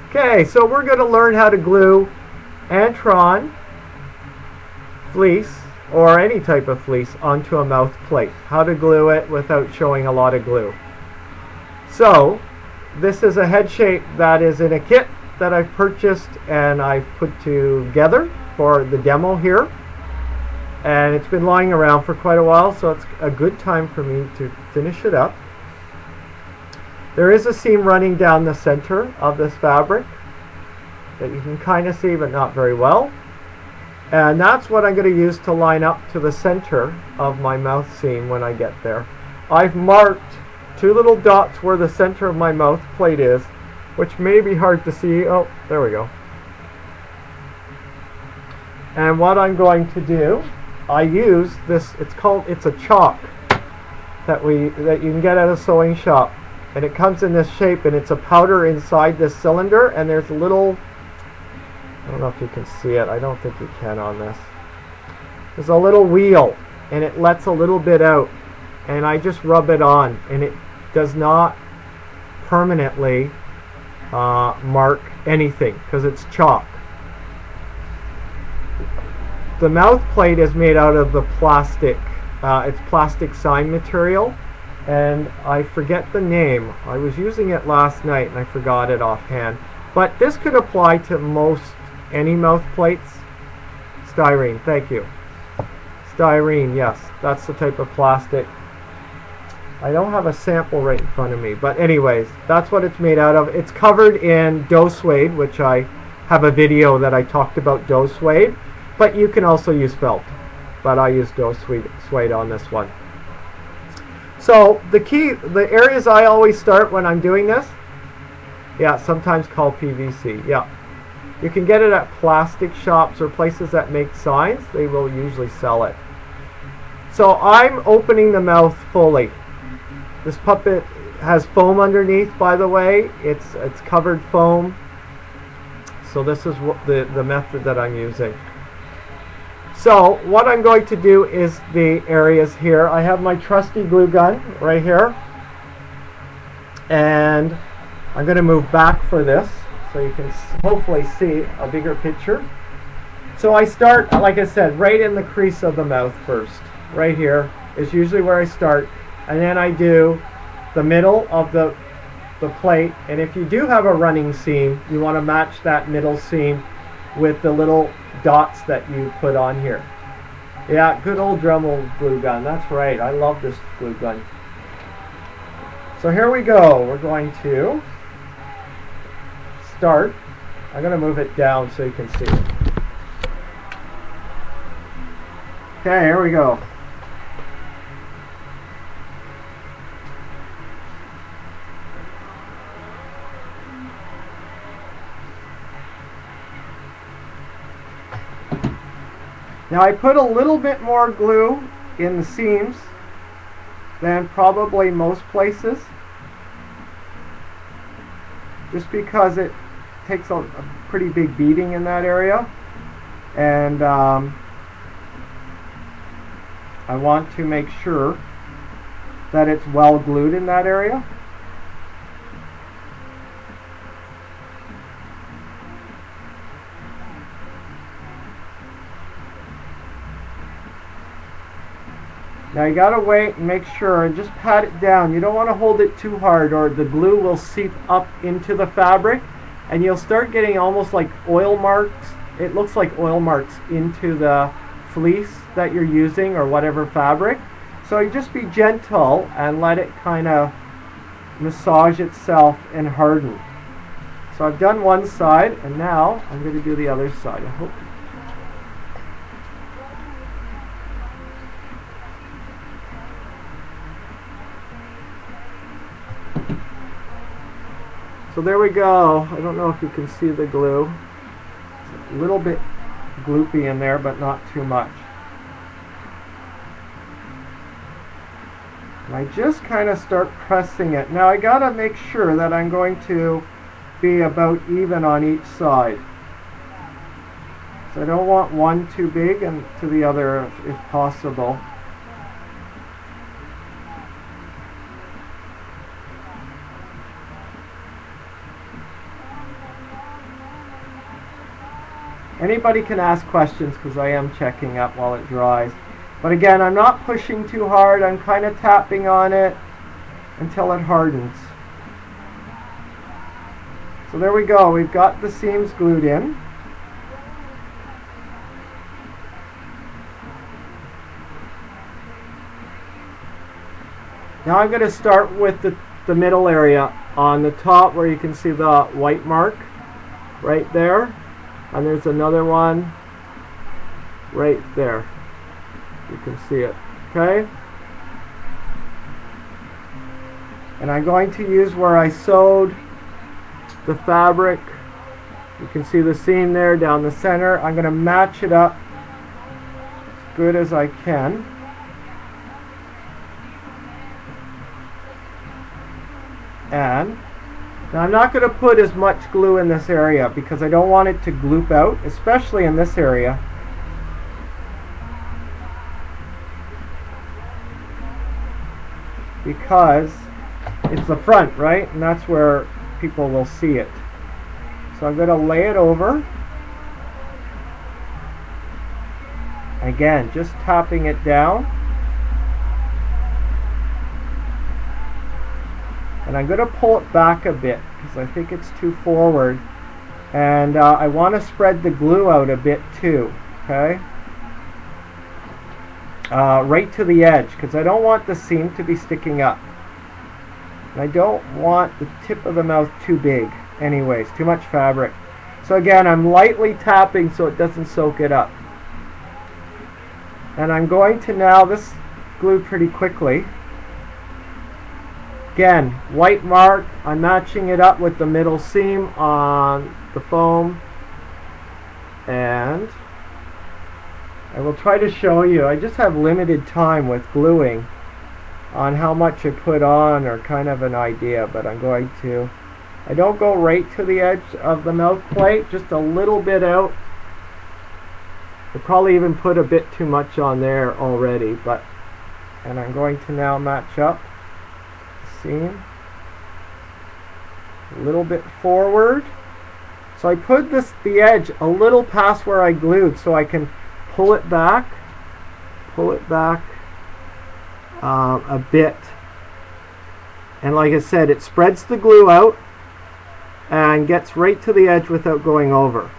Okay, so we're going to learn how to glue Antron fleece or any type of fleece onto a mouth plate. How to glue it without showing a lot of glue. So this is a head shape that is in a kit that I've purchased and I've put together for the demo here. And it's been lying around for quite a while, so it's a good time for me to finish it up. There is a seam running down the center of this fabric that you can kind of see, but not very well. And that's what I'm going to use to line up to the center of my mouth seam when I get there. I've marked 2 little dots where the center of my mouth plate is, which may be hard to see. Oh, there we go. And what I'm going to do, I use this, it's a chalk that you can get at a sewing shop. And it comes in this shape, and it's a powder inside this cylinder, and there's a little, I don't know if you can see it, I don't think you can on this. There's a little wheel, and it lets a little bit out, and I just rub it on, and it does not permanently mark anything, because it's chalk. The mouth plate is made out of the plastic, it's plastic sign material, and I forget the name. I was using it last night and I forgot it offhand. But this could apply to most any mouth plates. Styrene, thank you. Styrene, yes, that's the type of plastic. I don't have a sample right in front of me, but anyways, that's what it's made out of. It's covered in doe suede, which I have a video that I talked about doe suede, but you can also use felt. But I use doe suede on this one. So the areas I always start when I'm doing this, yeah, sometimes called PVC, yeah. You can get it at plastic shops or places that make signs. They will usually sell it. So I'm opening the mouth fully. This puppet has foam underneath, by the way. It's covered foam. So this is what the method that I'm using. So what I'm going to do is the areas here. I have my trusty glue gun right here, and I'm going to move back for this so you can hopefully see a bigger picture. So I start, like I said, right in the crease of the mouth first. Right here is usually where I start, and then I do the middle of the plate. And if you do have a running seam, you want to match that middle seam with the little dots that you put on here. Yeah, good old Dremel glue gun. That's right. I love this glue gun. So here we go. We're going to start. I'm going to move it down so you can see it. Okay, here we go. Now I put a little bit more glue in the seams than probably most places, just because it takes a pretty big beating in that area, and I want to make sure that it's well glued in that area. Now you gotta wait and make sure and just pat it down. You don't want to hold it too hard or the glue will seep up into the fabric and you'll start getting almost like oil marks. It looks like oil marks into the fleece that you're using or whatever fabric. So you just be gentle and let it kind of massage itself and harden. So I've done one side and now I'm going to do the other side. I hope. So there we go. I don't know if you can see the glue. It's a little bit gloopy in there, but not too much. And I just kind of start pressing it. Now I gotta make sure that I'm going to be about even on each side. So I don't want one too big and to the other if possible. Anybody can ask questions because I am checking up while it dries. But again, I'm not pushing too hard. I'm kind of tapping on it until it hardens. So there we go. We've got the seams glued in. Now I'm going to start with the middle area on the top where you can see the white mark right there. And there's another one right there. You can see it. Okay? And I'm going to use where I sewed the fabric. You can see the seam there down the center. I'm going to match it up as good as I can. And now I'm not going to put as much glue in this area because I don't want it to gloop out, especially in this area. Because it's the front, right? And that's where people will see it. So I'm going to lay it over. Again, just tapping it down. And I'm going to pull it back a bit because I think it's too forward. And I want to spread the glue out a bit too. Okay? Right to the edge because I don't want the seam to be sticking up. And I don't want the tip of the mouth too big. Anyways, too much fabric. So again, I'm lightly tapping so it doesn't soak it up. And I'm going to now, this glued pretty quickly. Again, white mark, I'm matching it up with the middle seam on the foam. And I will try to show you. I just have limited time with gluing on how much I put on or kind of an idea, but I'm going to. I don't go right to the edge of the mouth plate, just a little bit out. I probably even put a bit too much on there already, but and I'm going to now match up the seam a little bit forward. So I put the edge a little past where I glued so I can pull it back a bit, and like I said, it spreads the glue out and gets right to the edge without going over.